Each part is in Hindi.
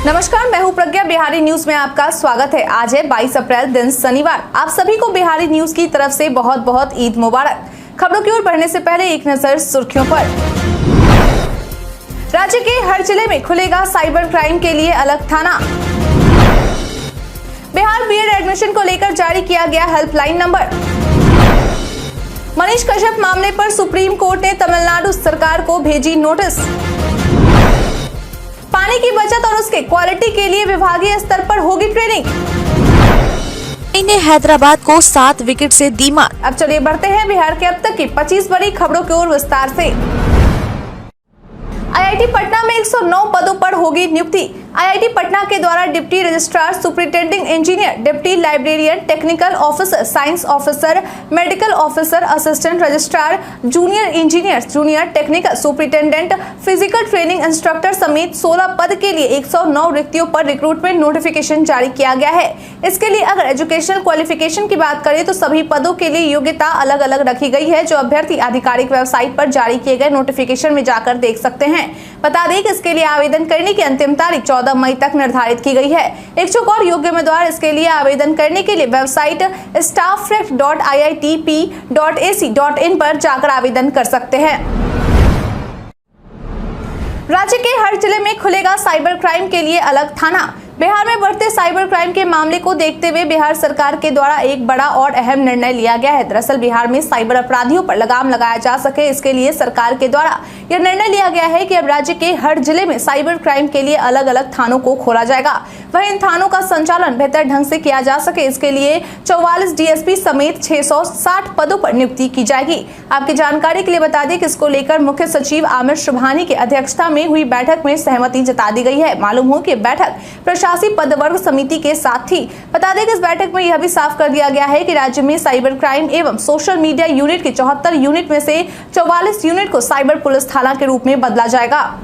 नमस्कार, मैं हूं प्रज्ञा। बिहारी न्यूज में आपका स्वागत है। आज है 22 अप्रैल, दिन शनिवार। आप सभी को बिहारी न्यूज की तरफ से बहुत बहुत ईद मुबारक। खबरों की ओर बढ़ने से पहले एक नजर सुर्खियों पर। राज्य के हर जिले में खुलेगा साइबर क्राइम के लिए अलग थाना। बिहार बीएड एडमिशन को लेकर जारी किया गया हेल्पलाइन नंबर। मनीष कश्यप मामले पर सुप्रीम कोर्ट ने तमिलनाडु सरकार को भेजी नोटिस। पानी की बचत और उसके क्वालिटी के लिए विभागीय स्तर पर होगी ट्रेनिंग। ने हैदराबाद को 7 विकेट से दी मात। अब चलिए बढ़ते हैं बिहार के अब तक की 25 बड़ी खबरों की ओर विस्तार से। आईआईटी पटना में 109 पदों पर होगी नियुक्ति। आईआईटी पटना के द्वारा deputy registrar, superintending engineer, deputy librarian, technical officer, science officer, medical officer, assistant registrar, junior engineer, junior technical superintendent, physical training instructor समेत 16 पद के लिए 109 रिक्तियों पर रिक्रूटमेंट नोटिफिकेशन जारी किया गया है। इसके लिए अगर एजुकेशनल क्वालिफिकेशन की बात करें तो सभी पदों के लिए योग्यता अलग अलग रखी गई है, जो अभ्यर्थी आधिकारिक वेबसाइट पर जारी किए गए नोटिफिकेशन में जाकर देख सकते हैं। बता दें कि इसके लिए आवेदन करने की अंतिम तारीख 14 मई तक निर्धारित की गई है। इच्छुक और योग्य उम्मीदवार इसके लिए आवेदन करने के लिए वेबसाइट staffrec.iitp.ac.in पर जाकर आवेदन कर सकते हैं। राज्य के हर जिले में खुलेगा साइबर क्राइम के लिए अलग थाना। बिहार में बढ़ते साइबर क्राइम के मामले को देखते हुए बिहार सरकार के द्वारा एक बड़ा और अहम निर्णय लिया गया है। दरअसल बिहार में साइबर अपराधियों पर लगाम लगाया जा सके, इसके लिए सरकार के द्वारा यह निर्णय लिया गया है कि अब राज्य के हर जिले में साइबर क्राइम के लिए अलग अलग थानों को खोला जाएगा। वहीं इन थानों का संचालन बेहतर ढंग से किया जा सके, इसके लिए 44 डीएसपी समेत 660 पदों पर नियुक्ति की जाएगी। आपकी जानकारी के लिए बता दें कि इसको लेकर मुख्य सचिव आमिर सुबहानी की अध्यक्षता में हुई बैठक में सहमति जता दी गई है। मालूम हो कि बैठक प्रशासनिक पदवर्ग समिति के साथ थी। बता दें कि इस बैठक में यह भी साफ कर दिया गया है कि राज्य में साइबर क्राइम एवं सोशल मीडिया यूनिट की 74 यूनिट में से 44 यूनिट को साइबर पुलिस थाना के रूप में बदला जाएगा।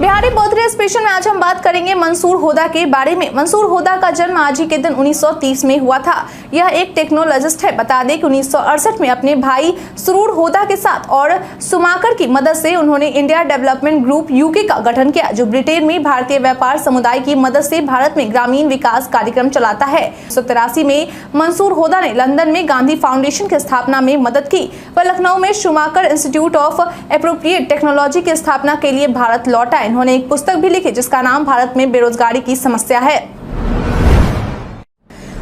बिहारी बर्थडे स्पेशल में आज हम बात करेंगे मंसूर हुदा के बारे में। मंसूर हुदा का जन्म आज ही के दिन 1930 में हुआ था। यह एक टेक्नोलॉजिस्ट है। बता दें कि 1968 में अपने भाई सुरूर हुदा के साथ और सुमाकर की मदद से उन्होंने इंडिया डेवलपमेंट ग्रुप यूके का गठन किया, जो ब्रिटेन में भारतीय व्यापार समुदाय की मदद से भारत में ग्रामीण विकास कार्यक्रम चलाता है। 1983 में मंसूर हुदा ने लंदन में गांधी फाउंडेशन की स्थापना में मदद की। वह लखनऊ में Schumacher institute of appropriate technology की स्थापना के लिए भारत लौटा। इन्होंने एक पुस्तक भी लिखी जिसका नाम भारत में बेरोजगारी की समस्या है।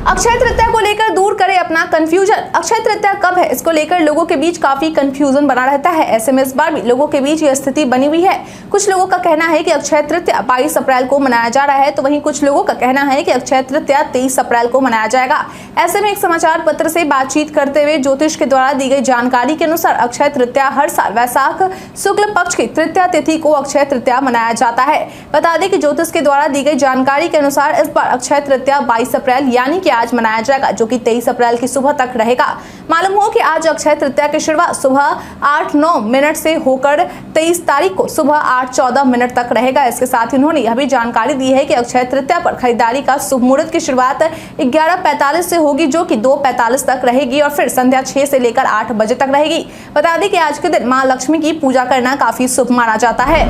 अक्षय तृतीया को लेकर दूर करे अपना कंफ्यूजन। अक्षय तृतीया कब है, इसको लेकर लोगों के बीच काफी कंफ्यूजन बना रहता है। ऐसे में इस बार भी लोगों के बीच यह स्थिति बनी हुई है। कुछ लोगों का कहना है कि अक्षय तृतीया 22 अप्रैल को मनाया जा रहा है, तो वहीं कुछ लोगों का कहना है कि अक्षय तृतीया 23 अप्रैल को मनाया जाएगा। ऐसे में एक समाचार पत्र से बातचीत करते हुए ज्योतिष के द्वारा दी गई जानकारी के अनुसार अक्षय तृतीया हर साल वैशाख शुक्ल पक्ष की तृतीया तिथि को अक्षय तृतीया मनाया जाता है। बता दें कि ज्योतिष के द्वारा दी गई जानकारी के अनुसार इस बार अक्षय तृतीया 22 अप्रैल यानी कि आज मनाया जाएगा, जो कि 23 अप्रैल की सुबह तक रहेगा। मालूम हो कि आज अक्षय तृतीया की शुरुआत सुबह 8-9 मिनट से होकर 23 तारीख को सुबह 8-14 मिनट तक रहेगा। इसके साथ उन्होंने यह भी जानकारी दी है कि अक्षय तृतीया पर खरीदारी का शुभ मुहूर्त की शुरुआत 11:45 से होगी, जो कि 2:45 तक रहेगी और फिर संध्या 6 से लेकर 8 बजे तक रहेगी। बता दें कि आज के दिन मां लक्ष्मी की पूजा करना काफी शुभ माना जाता है।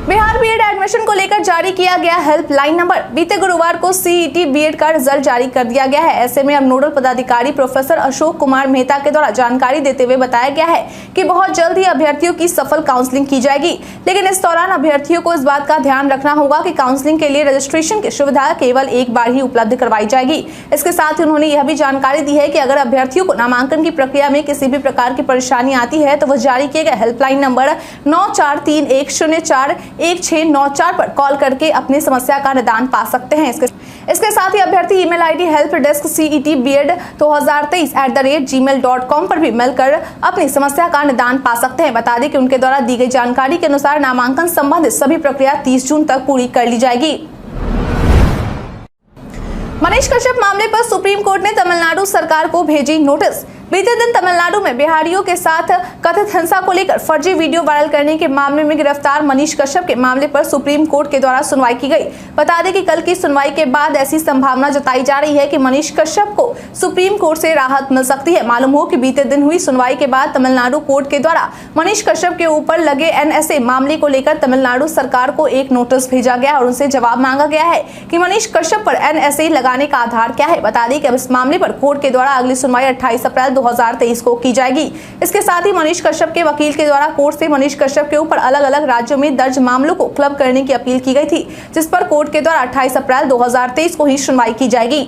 बिहार बीएड एडमिशन को लेकर जारी किया गया हेल्पलाइन नंबर। बीते गुरुवार को सीईटी बीएड का रिजल्ट जारी कर दिया गया है। ऐसे में अब नोडल पदाधिकारी प्रोफेसर अशोक कुमार मेहता के द्वारा जानकारी देते हुए बताया गया है कि बहुत जल्द ही अभ्यर्थियों की सफल काउंसलिंग की जाएगी, लेकिन इस दौरान अभ्यर्थियों को इस बात का ध्यान रखना होगा कि काउंसलिंग के लिए रजिस्ट्रेशन की सुविधा केवल एक बार ही उपलब्ध करवाई जाएगी। इसके साथ ही उन्होंने यह भी जानकारी दी है कि अगर अभ्यर्थियों को नामांकन की प्रक्रिया में किसी भी प्रकार की परेशानी आती है तो वह जारी किए गए हेल्पलाइन नंबर 9431041694 पर कॉल करके अपनी समस्या का निदान पा सकते हैं। इसके साथ ही अभ्यर्थी ईमेल आईडी helpdesk.cet.bed2023@gmail.com पर भी मेल कर अपनी समस्या का निदान पा सकते हैं। बता दें कि उनके द्वारा दी गई जानकारी के अनुसार नामांकन संबंधित सभी प्रक्रिया 30 जून तक पूरी कर ली जाएगी। मनीष कश्यप मामले पर सुप्रीम कोर्ट ने तमिलनाडु सरकार को भेजी नोटिस। बीते दिन तमिलनाडु में बिहारियों के साथ कथित हिंसा को लेकर फर्जी वीडियो वायरल करने के मामले में गिरफ्तार मनीष कश्यप के मामले पर सुप्रीम कोर्ट के द्वारा सुनवाई की गई। बता दें कि कल की सुनवाई के बाद ऐसी संभावना जताई जा रही है कि मनीष कश्यप को सुप्रीम कोर्ट से राहत मिल सकती है। मालूम हो कि बीते दिन हुई सुनवाई के बाद तमिलनाडु कोर्ट के द्वारा मनीष कश्यप के ऊपर लगे एनएसए मामले को लेकर तमिलनाडु सरकार को एक नोटिस भेजा गया और उनसे जवाब मांगा गया है कि मनीष कश्यप पर एनएसए लगाने का आधार क्या है। बता दें कि अब इस मामले पर कोर्ट के द्वारा अगली सुनवाई 28 अप्रैल 2023 को की जाएगी। इसके साथ ही मनीष कश्यप के वकील के द्वारा कोर्ट से मनीष कश्यप के ऊपर अलग अलग राज्यों में दर्ज मामलों को क्लब करने की अपील की गई थी, जिस पर कोर्ट के द्वारा 28 अप्रैल 2023 को ही सुनवाई की जाएगी।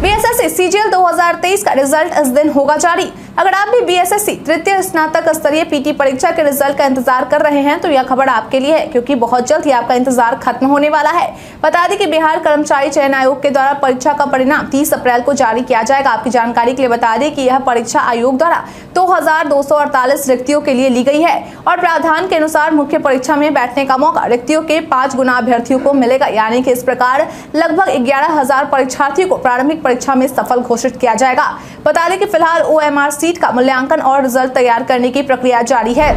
बीएसएससी सीजीएल 2023 का रिजल्ट इस दिन होगा जारी। अगर आप भी बीएसएससी तृतीय स्नातक स्तरीय पीटी परीक्षा के रिजल्ट का इंतजार कर रहे हैं तो यह खबर आपके लिए है, क्योंकि बहुत जल्द ही आपका इंतजार खत्म होने वाला है। बता दें कि बिहार कर्मचारी चयन आयोग के द्वारा परीक्षा का परिणाम 30 अप्रैल को जारी किया जाएगा। आपकी जानकारी के लिए बता दें कि यह परीक्षा आयोग द्वारा 2248 रिक्तियों के लिए ली गई है और प्रावधान के अनुसार मुख्य परीक्षा में बैठने का मौका रिक्तियों के 5 गुना अभ्यर्थियों को मिलेगा। यानी कि इस प्रकार लगभग 11,000 परीक्षार्थियों को प्रारंभिक परीक्षा में सफल घोषित किया जाएगा। बता दें कि फिलहाल ओएमआर सीट का मूल्यांकन और रिजल्ट तैयार करने की प्रक्रिया जारी है।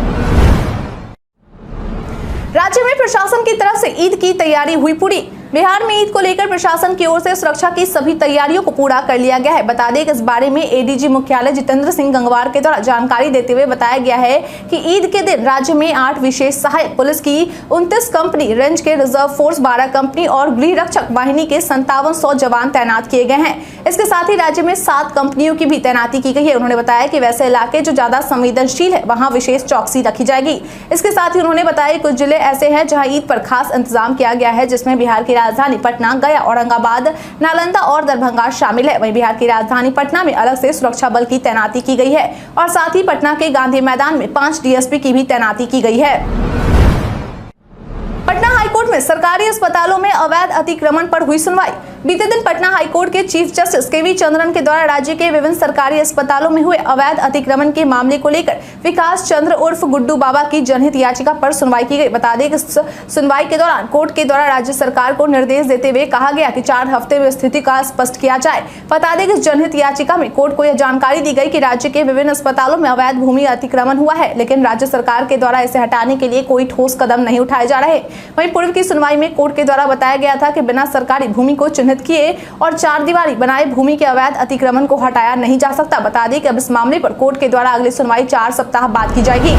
राज्य में प्रशासन की तरफ से ईद की तैयारी हुई पूरी। बिहार में ईद को लेकर प्रशासन की ओर से सुरक्षा की सभी तैयारियों को पूरा कर लिया गया है। बता दें कि इस बारे में एडीजी मुख्यालय जितेंद्र सिंह गंगवार के द्वारा जानकारी देते हुए बताया गया है कि ईद के दिन राज्य में 8 विशेष सहायक पुलिस की 29 कंपनी, रेंज के रिजर्व फोर्स 12 कंपनी और गृह रक्षक वाहिनी के 5700 जवान तैनात किए गए हैं। इसके साथ ही राज्य में 7 कंपनियों की भी तैनाती की गई है। उन्होंने बताया कि वैसे इलाके जो ज्यादा संवेदनशील है वहाँ विशेष चौकसी रखी जाएगी। इसके साथ ही उन्होंने बताया कुछ जिले ऐसे हैं जहाँ ईद पर खास इंतजाम किया गया है, जिसमें बिहार की राजधानी पटना, गया, औरंगाबाद, नालंदा और दरभंगा शामिल है। वहीं बिहार की राजधानी पटना में अलग से सुरक्षा बल की तैनाती की गई है और साथ ही पटना के गांधी मैदान में 5 डीएसपी की भी तैनाती की गई है। पटना हाईकोर्ट में सरकारी अस्पतालों में अवैध अतिक्रमण पर हुई सुनवाई। बीते दिन पटना हाईकोर्ट के चीफ जस्टिस केवी चंद्रन के द्वारा राज्य के विभिन्न सरकारी अस्पतालों में हुए अवैध अतिक्रमण के मामले को लेकर विकास चंद्र उर्फ गुड्डू बाबा की जनहित याचिका पर सुनवाई की गई। बता दें कि सुनवाई के दौरान कोर्ट के द्वारा राज्य सरकार को निर्देश देते हुए कहा गया कि 4 हफ्ते में स्थिति का स्पष्ट किया जाए। बता दें कि जनहित याचिका में कोर्ट को यह जानकारी दी गई कि राज्य के विभिन्न अस्पतालों में अवैध भूमि अतिक्रमण हुआ है, लेकिन राज्य सरकार के द्वारा इसे हटाने के लिए कोई ठोस कदम नहीं उठाए जा रहे। वहीं पूर्व की सुनवाई में कोर्ट के द्वारा बताया गया था कि बिना सरकारी भूमि को चिन्हित किए और 4 दीवारी बनाए भूमि के अवैध अतिक्रमण को हटाया नहीं जा सकता। बता दें कि अब इस मामले पर कोर्ट के द्वारा अगली सुनवाई 4 सप्ताह बाद की जाएगी।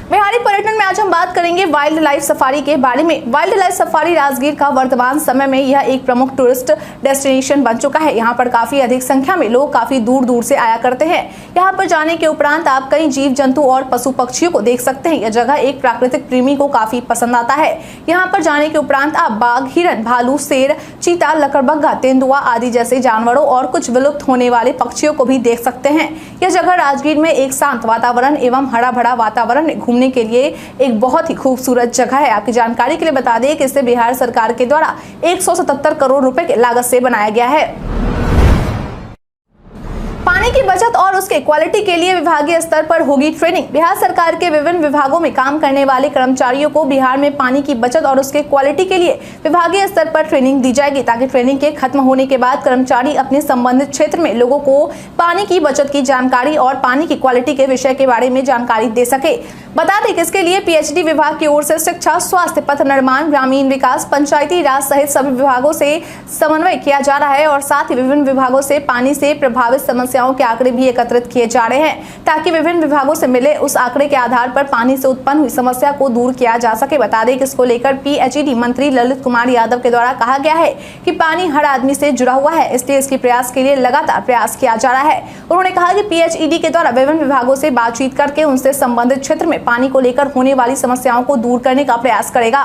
बिहारी पर्यटन में आज हम बात करेंगे वाइल्ड लाइफ सफारी के बारे में। वाइल्ड लाइफ सफारी राजगीर का वर्तमान समय में यह एक प्रमुख टूरिस्ट डेस्टिनेशन बन चुका है। यहाँ पर काफी अधिक संख्या में लोग काफी दूर दूर से आया करते हैं। यहाँ पर जाने के उपरांत आप कई जीव जंतु और पशु पक्षियों को देख सकते हैं। यह जगह एक प्राकृतिक प्रेमी को काफी पसंद आता है। यहाँ पर जाने के उपरांत आप बाघ, हिरन, भालू, शेर, चीता, लकड़बग्घा, तेंदुआ आदि जैसे जानवरों और कुछ विलुप्त होने वाले पक्षियों को भी देख सकते हैं। यह जगह राजगीर में एक शांत वातावरण एवं हरा भरा वातावरण में घूमने के लिए एक बहुत ही खूबसूरत जगह है। आपकी जानकारी के लिए बता दें कि इसे बिहार सरकार के द्वारा 177 करोड़ रुपए के लागत से बनाया गया है। पानी की बचत और उसके क्वालिटी के लिए विभागीय स्तर पर होगी ट्रेनिंग। बिहार सरकार के विभिन्न विभागों में काम करने वाले कर्मचारियों को बिहार में पानी की बचत और उसके क्वालिटी के लिए विभागीय स्तर पर ट्रेनिंग दी जाएगी, ताकि ट्रेनिंग के खत्म होने के बाद कर्मचारी अपने संबंधित क्षेत्र में लोगों को पानी की बचत की जानकारी और पानी की क्वालिटी के विषय के बारे में जानकारी दे सके। बता दें कि इसके लिए पीएचडी विभाग की ओर से शिक्षा, स्वास्थ्य, पथ निर्माण, ग्रामीण विकास, पंचायती राज सहित सभी विभागों से समन्वय किया जा रहा है और साथ ही विभिन्न विभागों से पानी से प्रभावित समस्याओं के आंकड़े भी एकत्रित किए जा रहे हैं, ताकि विभिन्न विभागों से मिले उस आंकड़े के आधार पर पानी से उत्पन्न हुई समस्या को दूर किया जा सके। बता दें कि इसको लेकर पीएचडी मंत्री ललित कुमार यादव के द्वारा कहा गया है कि पानी हर आदमी से जुड़ा हुआ है, इसलिए इसके प्रयास के लिए लगातार प्रयास किया जा रहा है। उन्होंने कहा कि पीएचईडी के द्वारा विभिन्न विभागों से बातचीत करके उनसे संबंधित क्षेत्र में पानी को लेकर होने वाली समस्याओं को दूर करने का प्रयास करेगा।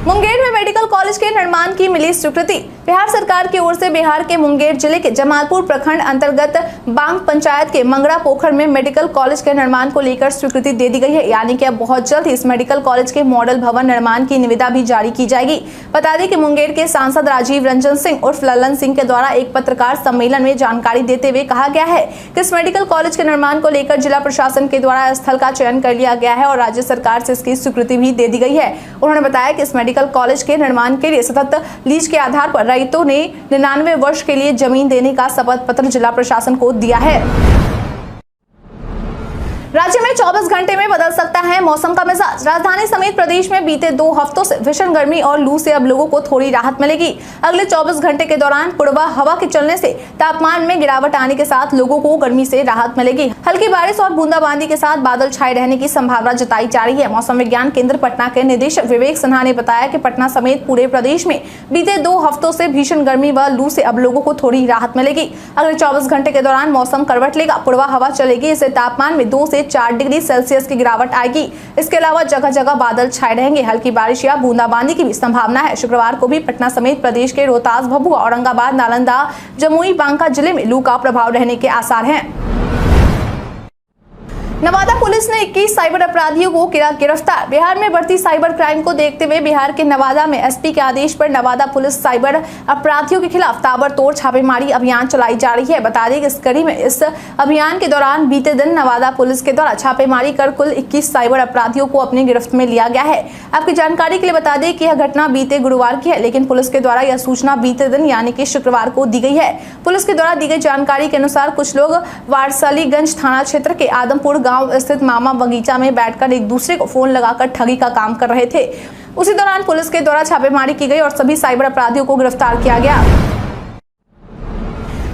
मुंगेर में मेडिकल कॉलेज के निर्माण की मिली स्वीकृति। बिहार सरकार की ओर से बिहार के मुंगेर जिले के जमालपुर प्रखंड अंतर्गत बांग पंचायत के मंगरा पोखर में मेडिकल कॉलेज के निर्माण को लेकर स्वीकृति दे दी गई है। यानी कि अब बहुत जल्द इस मेडिकल कॉलेज के मॉडल भवन निर्माण की निविदा भी जारी की जाएगी। बता दें कि मुंगेर के सांसद राजीव रंजन सिंह उर्फ ललन सिंह के द्वारा एक पत्रकार सम्मेलन में जानकारी देते हुए कहा गया है कि इस मेडिकल कॉलेज के निर्माण को लेकर जिला प्रशासन के द्वारा स्थल का चयन कर लिया गया है और राज्य सरकार से इसकी स्वीकृति भी दे दी गई है। उन्होंने बताया कि इस मेडिकल कॉलेज के निर्माण के लिए सतत लीज के आधार पर रैयतों ने 99 वर्ष के लिए जमीन देने का शपथ पत्र जिला प्रशासन को दिया है। राज्य में 24 घंटे में बदल सकता है मौसम का मिजाज। राजधानी समेत प्रदेश में बीते 2 हफ्तों से भीषण गर्मी और लू से अब लोगों को थोड़ी राहत मिलेगी। अगले 24 घंटे के दौरान पूर्वा हवा के चलने से तापमान में गिरावट आने के साथ लोगों को गर्मी से राहत मिलेगी। हल्की बारिश और बूंदाबांदी के साथ बादल छाए रहने की संभावना जताई जा रही है। मौसम विज्ञान केंद्र पटना के निदेशक विवेक सिन्हा ने बताया कि पटना समेत पूरे प्रदेश में बीते 2 हफ्तों से भीषण गर्मी व लू से अब लोगों को थोड़ी राहत मिलेगी। अगले 24 घंटे के दौरान मौसम करवट लेगा, पूर्वा हवा चलेगी। इससे तापमान में 2 से 4 डिग्री सेल्सियस की गिरावट आएगी। इसके अलावा जगह जगह बादल छाए रहेंगे। हल्की बारिश या बूंदाबांदी की भी संभावना है। शुक्रवार को भी पटना समेत प्रदेश के रोहतास, भभुआ, औरंगाबाद, नालंदा, जमुई, बांका जिले में लू का प्रभाव रहने के आसार हैं। नवादा पुलिस ने 21 साइबर अपराधियों को किया गिरफ्तार। बिहार में बढ़ती साइबर क्राइम को देखते हुए बिहार के नवादा में एसपी के आदेश पर नवादा पुलिस साइबर अपराधियों के खिलाफ ताबड़तोड़ छापेमारी अभियान चलाई जा रही है। बता दें कि इस कड़ी में इस अभियान के दौरान बीते दिन नवादा पुलिस के द्वारा छापेमारी कर कुल 21 साइबर अपराधियों को अपनी गिरफ्त में लिया गया है। आपकी जानकारी के लिए बता दें कि यह घटना बीते गुरुवार की है, लेकिन पुलिस के द्वारा यह सूचना बीते दिन यानी कि शुक्रवार को दी गई है। पुलिस के द्वारा दी गई जानकारी के अनुसार कुछ लोग वारसलीगंज थाना क्षेत्र के आदमपुर गांव स्थित मामा बगीचा में बैठकर एक दूसरे को फोन लगाकर ठगी का काम कर रहे थे। उसी दौरान पुलिस के द्वारा छापेमारी की गई और सभी साइबर अपराधियों को गिरफ्तार किया गया।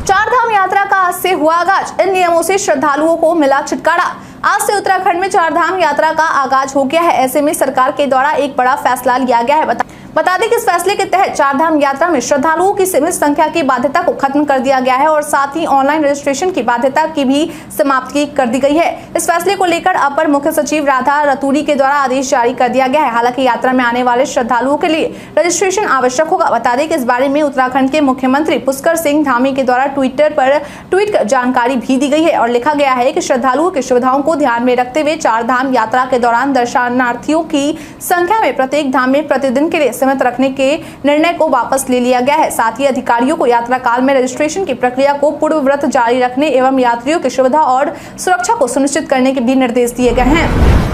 चारधाम यात्रा का आज से हुआ आगाज। इन नियमों से श्रद्धालुओं को मिला छुटकारा। आज से उत्तराखंड में चारधाम यात्रा का आगाज हो गया है। ऐसे में सरकार के द्वारा एक बड़ा फैसला लिया गया है। बता दें कि इस फैसले के तहत चारधाम यात्रा में श्रद्धालुओं की सीमित संख्या की बाध्यता को खत्म कर दिया गया है और साथ ही ऑनलाइन रजिस्ट्रेशन की बाध्यता की भी समाप्ति कर दी गई है। इस फैसले को लेकर अपर मुख्य सचिव राधा रतूड़ी के द्वारा आदेश जारी कर दिया गया है। हालांकि यात्रा में आने वाले श्रद्धालुओं के लिए रजिस्ट्रेशन आवश्यक होगा। बता दें कि इस बारे में उत्तराखंड के मुख्यमंत्री पुष्कर सिंह धामी के द्वारा ट्विटर पर ट्वीट कर जानकारी भी दी गई है और लिखा गया है कि श्रद्धालुओं की सुविधाओं को ध्यान में रखते हुए चारधाम यात्रा के दौरान दर्शनार्थियों की संख्या में प्रत्येक धाम में प्रतिदिन के लिए सीमित रखने के निर्णय को वापस ले लिया गया है। साथ ही अधिकारियों को यात्रा काल में रजिस्ट्रेशन की प्रक्रिया को पूर्ववत जारी रखने एवं यात्रियों की सुविधा और सुरक्षा को सुनिश्चित करने के भी निर्देश दिए गए हैं।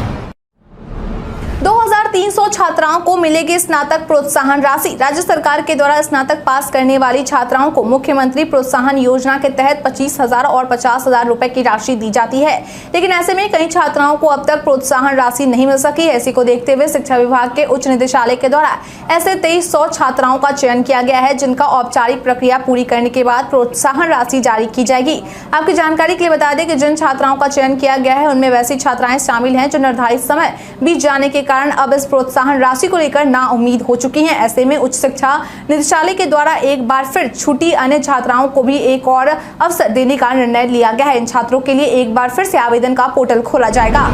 2300 छात्राओं को मिलेगी स्नातक प्रोत्साहन राशि। राज्य सरकार के द्वारा स्नातक पास करने वाली छात्राओं को मुख्यमंत्री प्रोत्साहन योजना के तहत 25,000 और 50,000 रुपए की राशि दी जाती है, लेकिन ऐसे में कई छात्राओं को अब तक प्रोत्साहन राशि नहीं मिल सकी है। इसी को देखते हुए शिक्षा विभाग के उच्च निदेशालय के द्वारा ऐसे 2300 छात्राओं का चयन किया गया है, जिनका औपचारिक प्रक्रिया पूरी करने के बाद प्रोत्साहन राशि जारी की जाएगी। आपकी जानकारी के लिए बता दें कि जिन छात्राओं का चयन किया गया है उनमें वैसी छात्राएं शामिल हैं जो निर्धारित समय बीत जाने के कारण अब इस प्रोत्साहन राशि को लेकर नाउम्मीद हो चुकी हैं। ऐसे में उच्च शिक्षा निदेशालय के द्वारा एक बार फिर छूटी अन्य छात्राओं को भी एक और अवसर देने का निर्णय लिया गया है। इन छात्रों के लिए एक बार फिर से आवेदन का पोर्टल खोला जाएगा।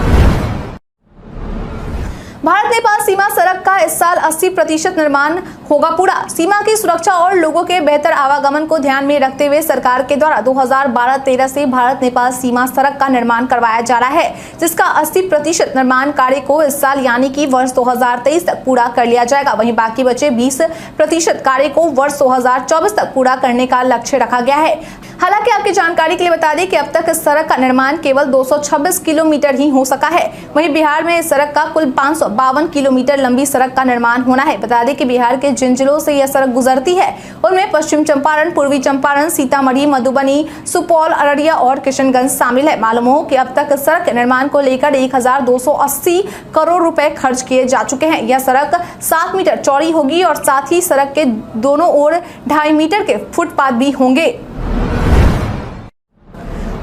भारत नेपाल सीमा सड़क का इस साल 80% निर्माण होगा पूरा। सीमा की सुरक्षा और लोगों के बेहतर आवागमन को ध्यान में रखते हुए सरकार के द्वारा 2012-13 से भारत नेपाल सीमा सड़क का निर्माण करवाया जा रहा है, जिसका 80% निर्माण कार्य को इस साल यानी कि वर्ष 2023 तक पूरा कर लिया जाएगा। वहीं बाकी बचे 20% कार्य को वर्ष 2024 तक पूरा करने का लक्ष्य रखा गया है। हालांकि आपकी जानकारी के लिए बता दें कि अब तक इस सड़क का निर्माण केवल 226 किलोमीटर ही हो सका है। वहीं बिहार में इस सड़क का कुल 552 किलोमीटर लंबी सड़क का निर्माण होना है। बता दें कि बिहार के जिन जिलों से यह सड़क गुजरती है उनमें पश्चिम चंपारण, पूर्वी चंपारण, सीतामढ़ी, मधुबनी, सुपौल, अररिया और किशनगंज शामिल है। मालूम हो कि अब तक इस सड़क के निर्माण को लेकर 1280 करोड़ रुपए खर्च किए जा चुके हैं। यह सड़क 7 मीटर चौड़ी होगी और साथ ही सड़क के दोनों ओर 2.5 मीटर के फुटपाथ भी होंगे।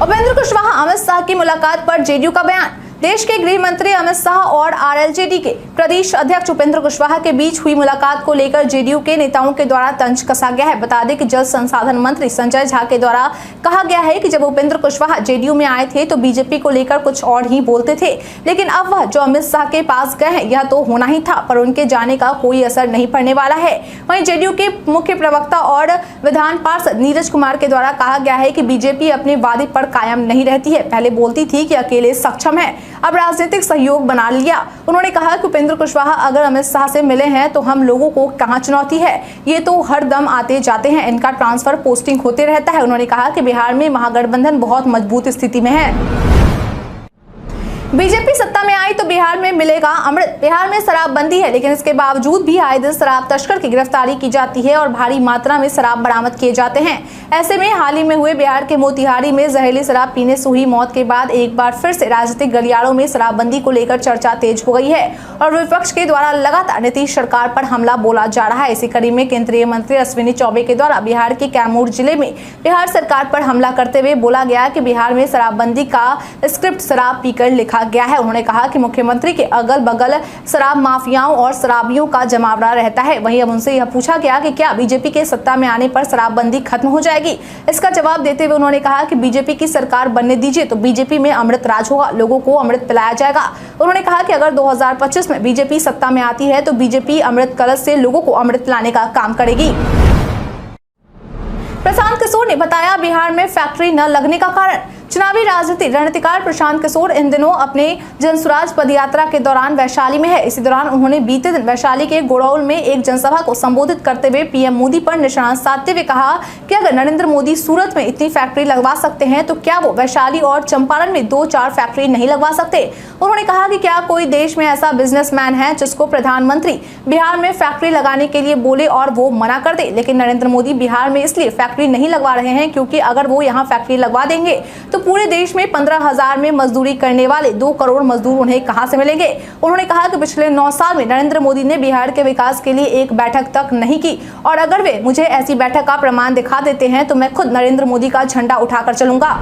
उपेंद्र कुशवाहा अमित शाह की मुलाकात पर जेडीयू का बयान। देश के गृह मंत्री अमित शाह और आरएलजेडी के प्रदेश अध्यक्ष उपेंद्र कुशवाहा के बीच हुई मुलाकात को लेकर जेडीयू के नेताओं के द्वारा तंज कसा गया है। बता दें कि जल संसाधन मंत्री संजय झा के द्वारा कहा गया है कि जब उपेंद्र कुशवाहा जेडीयू में आए थे तो बीजेपी को लेकर कुछ और ही बोलते थे, लेकिन अब वह जो अमित शाह के पास गए हैं यह तो होना ही था, पर उनके जाने का कोई असर नहीं पड़ने वाला है। वहीं जेडीयू के मुख्य प्रवक्ता और विधान पार्षद नीरज कुमार के द्वारा कहा गया है कि बीजेपी अपने वादे पर कायम नहीं रहती है। पहले बोलती थी कि अकेले सक्षम है, अब राजनीतिक सहयोग बना लिया। उन्होंने कहा कि उपेंद्र कुशवाहा अगर अमित शाह से मिले हैं तो हम लोगों को कहां चुनौती है, ये तो हर दम आते जाते हैं, इनका ट्रांसफर पोस्टिंग होते रहता है। उन्होंने कहा कि बिहार में महागठबंधन बहुत मजबूत स्थिति में है। बीजेपी सत्ता में आई तो बिहार में मिलेगा अमृत। बिहार में शराबबंदी है, लेकिन इसके बावजूद भी आए दिन शराब तस्कर की गिरफ्तारी की जाती है और भारी मात्रा में शराब बरामद किए जाते हैं। ऐसे में हाल ही में हुए बिहार के मोतिहारी में जहरीली शराब पीने से हुई मौत के बाद एक बार फिर से राजनीतिक गलियारों में शराबबंदी को लेकर चर्चा तेज हो गई है और विपक्ष के द्वारा लगातार नीतीश सरकार पर हमला बोला जा रहा है। इसी कड़ी में केंद्रीय मंत्री अश्विनी चौबे के द्वारा बिहार के कैमूर जिले में बिहार सरकार पर हमला करते हुए बोला गया कि बिहार में शराबबंदी का स्क्रिप्ट शराब पीकर लिखा गया है। उन्होंने कहा कि मुख्यमंत्री के अगल बगल शराब माफियाओं और शराबियों का जमावड़ा रहता है। वहीं अब उनसे यह पूछा गया कि क्या बीजेपी के सत्ता में आने पर शराबबंदी खत्म हो जाएगी। इसका जवाब देते हुए उन्होंने कहा कि बीजेपी की सरकार बनने दीजिए तो बीजेपी में अमृत राज होगा, लोगों को अमृत पिलाया जाएगा। उन्होंने कहा कि अगर 2025 में बीजेपी सत्ता में आती है तो बीजेपी अमृत कलश से लोगों को अमृत पिलाने का काम करेगी। प्रशांत किशोर ने बताया बिहार में फैक्ट्री न लगने का कारण। चुनावी राजनीति रणनीतिकार प्रशांत किशोर इन दिनों अपने जनसुराज पदयात्रा के दौरान वैशाली में है। इसी दौरान उन्होंने बीते दिन वैशाली के गोड़ौल में एक जनसभा को संबोधित करते हुए पीएम मोदी पर निशाना साधते हुए कहा कि अगर नरेंद्र मोदी सूरत में इतनी फैक्ट्री लगवा सकते हैं तो क्या वो वैशाली और चंपारण में 2-4 फैक्ट्री नहीं लगवा सकते। उन्होंने कहा कि क्या कोई देश में ऐसा बिजनेसमैन है जिसको प्रधानमंत्री बिहार में फैक्ट्री लगाने के लिए बोले और वो मना कर दे। लेकिन नरेंद्र मोदी बिहार में इसलिए फैक्ट्री नहीं लगवा रहे हैं क्योंकि अगर वो यहाँ फैक्ट्री लगवा देंगे तो पूरे देश में 15,000 में मजदूरी करने वाले 2 करोड़ मजदूर उन्हें कहां से मिलेंगे। उन्होंने कहा कि पिछले 9 साल में नरेंद्र मोदी ने बिहार के विकास के लिए एक बैठक तक नहीं की और अगर वे मुझे ऐसी बैठक का प्रमाण दिखा देते हैं तो मैं खुद नरेंद्र मोदी का झंडा उठाकर चलूंगा।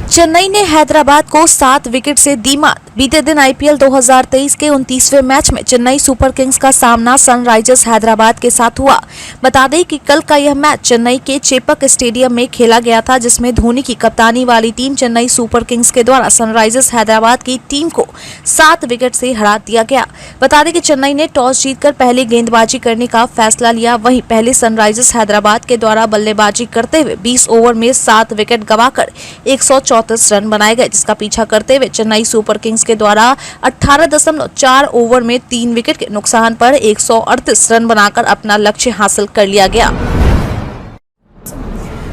चेन्नई ने हैदराबाद को 7 विकेट से दी मात। बीते दिन आईपीएल 2023 के 29वें मैच में चेन्नई सुपर किंग्स का सामना सनराइजर्स हैदराबाद के साथ हुआ। बता दें कि कल का यह मैच चेन्नई के चेपक स्टेडियम में खेला गया था, जिसमें धोनी की कप्तानी वाली टीम चेन्नई सुपर किंग्स के द्वारा सनराइजर्स हैदराबाद की टीम को 7 विकेट से हरा दिया गया। बता दें कि चेन्नई ने टॉस जीतकर पहले गेंदबाजी करने का फैसला लिया। वहीं पहले सनराइजर्स हैदराबाद के द्वारा बल्लेबाजी करते हुए 20 ओवर में 7 विकेट गंवाकर 134 रन बनाए गए, जिसका पीछा करते हुए चेन्नई सुपर किंग्स के द्वारा 18.4 ओवर में 3 विकेट के नुकसान पर 138 रन बनाकर अपना लक्ष्य हासिल कर लिया गया।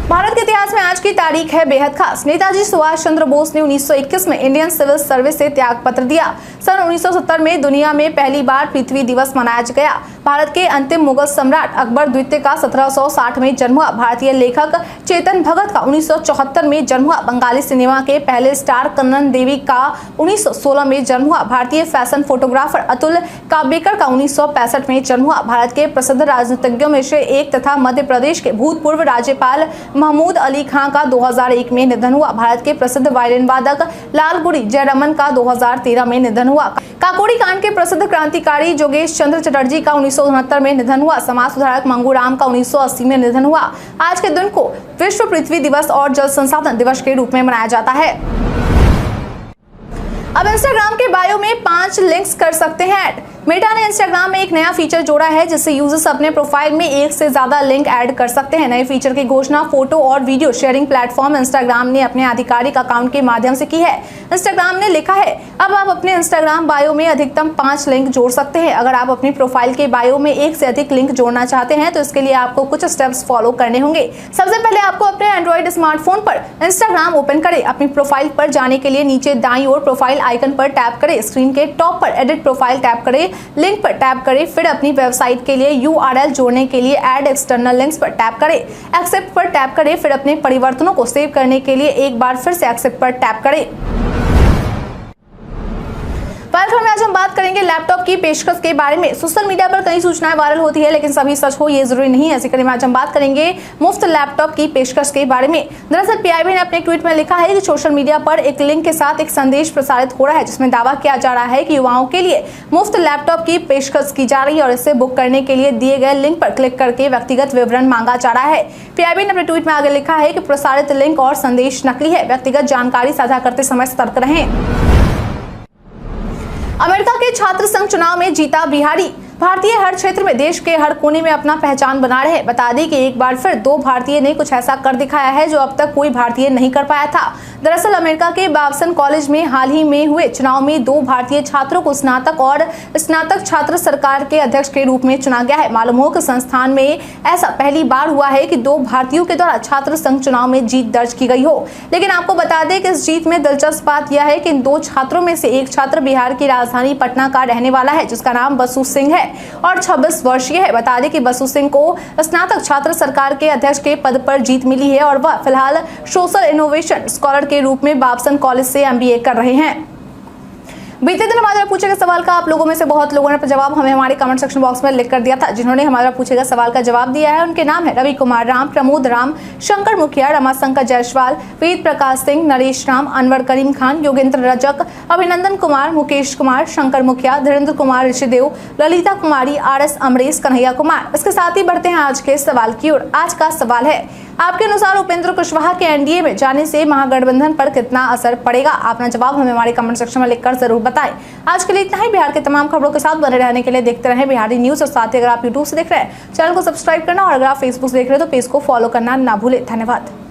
भारत के इतिहास में आज की तारीख है बेहद खास। नेताजी सुभाष चंद्र बोस ने 1921 में इंडियन सिविल सर्विस से त्याग पत्र दिया। सन 1970 में दुनिया में पहली बार पृथ्वी दिवस मनाया गया। भारत के अंतिम मुगल सम्राट अकबर द्वितीय का 1760 में जन्म हुआ। भारतीय लेखक चेतन भगत का 1974 में जन्म हुआ। बंगाली सिनेमा के पहले स्टार कन्नन देवी का 1916 में जन्म हुआ। भारतीय फैशन फोटोग्राफर अतुल काबेकर का 1965 में जन्म हुआ। भारत के प्रसिद्ध राजनीतिज्ञों में से एक तथा मध्य प्रदेश के भूतपूर्व राज्यपाल महमूद अली खां का 2001 में निधन हुआ। भारत के प्रसिद्ध वायलिन वादक लालगुडी जयरमन का 2013 में निधन हुआ। काकोड़ी कांड के प्रसिद्ध क्रांतिकारी जोगेश चंद्र चटर्जी का 1969 में निधन हुआ। समाज सुधारक मंगूराम का 1980 में निधन हुआ। आज के दिन को विश्व पृथ्वी दिवस और जल संसाधन दिवस के रूप में मनाया जाता है। अब इंस्टाग्राम के बायो में 5 लिंक्स कर सकते हैं ऐड। मेटा ने इंस्टाग्राम में एक नया फीचर जोड़ा है जिससे यूजर्स अपने प्रोफाइल में एक से ज्यादा लिंक ऐड कर सकते हैं। नए फीचर की घोषणा फोटो और वीडियो शेयरिंग प्लेटफॉर्म इंस्टाग्राम ने अपने आधिकारिक अकाउंट के माध्यम से की है। इंस्टाग्राम ने लिखा है, अब आप अपने इंस्टाग्राम बायो में अधिकतम 5 लिंक जोड़ सकते हैं। अगर आप अपनी प्रोफाइल के बायो में एक से अधिक लिंक जोड़ना चाहते हैं तो इसके लिए आपको कुछ स्टेप्स फॉलो करने होंगे। सबसे पहले आपको अपने एंड्रॉइड स्मार्टफोन पर इंस्टाग्राम ओपन करें। अपनी प्रोफाइल पर जाने के लिए नीचे दाईं ओर प्रोफाइल आइकन पर टैप करें। स्क्रीन के टॉप पर एडिट प्रोफाइल टैप करें, लिंक पर टैप करें। फिर अपनी वेबसाइट के लिए यूआरएल जोड़ने के लिए ऐड एक्सटर्नल लिंक्स पर टैप करें। एक्सेप्ट पर टैप करें। फिर अपने परिवर्तनों को सेव करने के लिए एक बार फिर से एक्सेप्ट पर टैप करें। पहले खबर में आज हम बात करेंगे लैपटॉप की पेशकश के बारे में। सोशल मीडिया पर कई सूचनाएं वायरल होती है, लेकिन सभी सच हो ये जरूरी नहीं है। इसी कड़ी में आज हम बात करेंगे मुफ्त लैपटॉप की पेशकश के बारे में। दरअसल पीआईबी ने अपने ट्वीट में लिखा है कि सोशल मीडिया पर एक लिंक के साथ एक संदेश प्रसारित हो रहा है, जिसमें दावा किया जा रहा है कि युवाओं के लिए मुफ्त लैपटॉप की पेशकश की जा रही है और इसे बुक करने के लिए दिए गए लिंक पर क्लिक करके व्यक्तिगत विवरण मांगा जा रहा है। पीआईबी ने अपने ट्वीट में आगे लिखा है कि प्रसारित लिंक और संदेश नकली है, व्यक्तिगत जानकारी साझा करते समय सतर्क रहें। अमेरिका के छात्र संघ चुनाव में जीता बिहारी। भारतीय हर क्षेत्र में देश के हर कोने में अपना पहचान बना रहे। बता दें कि एक बार फिर दो भारतीय ने कुछ ऐसा कर दिखाया है जो अब तक कोई भारतीय नहीं कर पाया था। दरअसल अमेरिका के बावसन कॉलेज में हाल ही में हुए चुनाव में दो भारतीय छात्रों को स्नातक और स्नातक छात्र सरकार के अध्यक्ष के रूप में चुना गया है। मालूम हो कि संस्थान में ऐसा पहली बार हुआ है कि दो भारतीयों के द्वारा छात्र संघ चुनाव में जीत दर्ज की गई हो। लेकिन आपको बता दें कि इस जीत में दिलचस्प बात यह है कि इन दो छात्रों में से एक छात्र बिहार की राजधानी पटना का रहने वाला है, जिसका नाम बसु सिंह है और 26 वर्षीय है। बता दें कि बसु सिंह को स्नातक छात्र सरकार के अध्यक्ष के पद पर जीत मिली है और वह फिलहाल सोशल इनोवेशन स्कॉलर के रूप में बावसन कॉलेज से एमबीए कर रहे हैं। बीते दिन हमारा पूछे गए सवाल का आप लोगों में से बहुत लोगों ने अपना जवाब हमें हमारे कमेंट सेक्शन बॉक्स में लिख कर दिया था। जिन्होंने हमारा पूछे गए सवाल का जवाब दिया है उनके नाम है रवि कुमार राम, प्रमोद राम, शंकर मुखिया, रमाशंकर जायसवाल, वेद प्रकाश सिंह, नरेश राम, अनवर करीम खान, योगेंद्र रजक, अभिनंदन कुमार, मुकेश कुमार, शंकर मुखिया, धीरेन्द्र कुमार, ऋषिदेव, ललिता कुमारी, आरएस अमरीश, कन्हैया कुमार। इसके साथ ही बढ़ते हैं आज के सवाल की ओर। आज का सवाल है, आपके अनुसार उपेंद्र कुशवाहा के एनडीए में जाने से महागठबंधन पर कितना असर पड़ेगा? अपना जवाब हमें हमारे कमेंट सेक्शन में लिखकर जरूर बताएं। आज के लिए इतना ही। बिहार के तमाम खबरों के साथ बने रहने के लिए देखते रहें बिहारी न्यूज और साथ ही अगर आप यूट्यूब से देख रहे हैं चैनल को सब्सक्राइब करना और अगर आप फेसबुक से देख रहे हैं तो पेज को फॉलो करना ना भूलें। धन्यवाद।